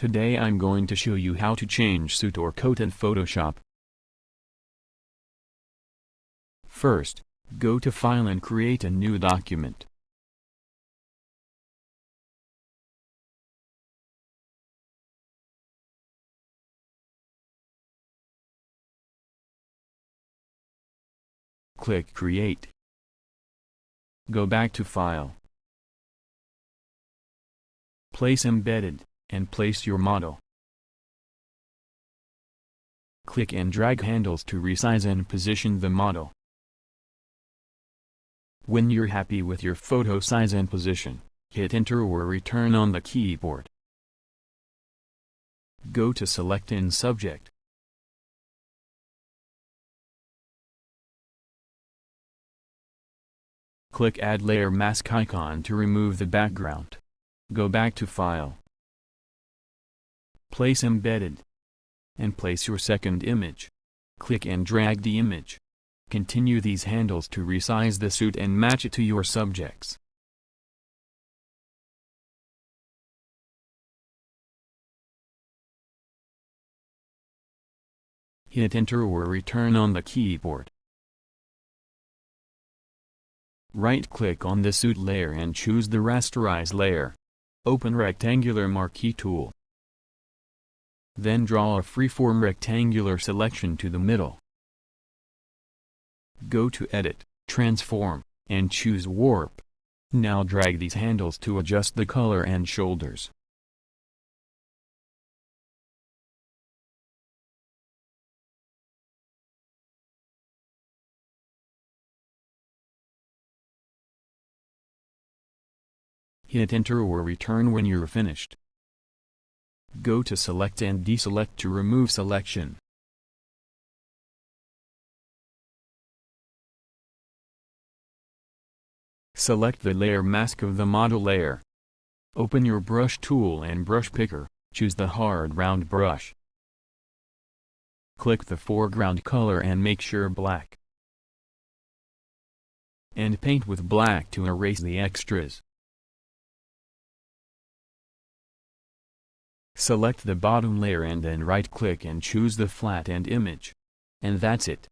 Today I'm going to show you how to change suit or coat in Photoshop. First, go to File and create a new document. Click Create. Go back to File. Place Embedded, and place your model. Click and drag handles to resize and position the model. When you're happy with your photo size and position, hit Enter or Return on the keyboard. Go to Select in Subject. Click Add Layer Mask icon to remove the background. Go back to File. Place Embedded. And place your second image. Click and drag the image. Continue these handles to resize the suit and match it to your subjects. Hit Enter or Return on the keyboard. Right-click on the suit layer and choose the Rasterize layer. Open Rectangular Marquee tool. Then draw a freeform rectangular selection to the middle. Go to Edit, Transform, and choose Warp. Now drag these handles to adjust the color and shoulders. Hit Enter or Return when you're finished. Go to Select and Deselect to remove selection. Select the layer mask of the model layer. Open your brush tool and brush picker, choose the hard round brush. Click the foreground color and make sure black. And paint with black to erase the extras. Select the bottom layer and then right-click and choose the flat end image. And that's it.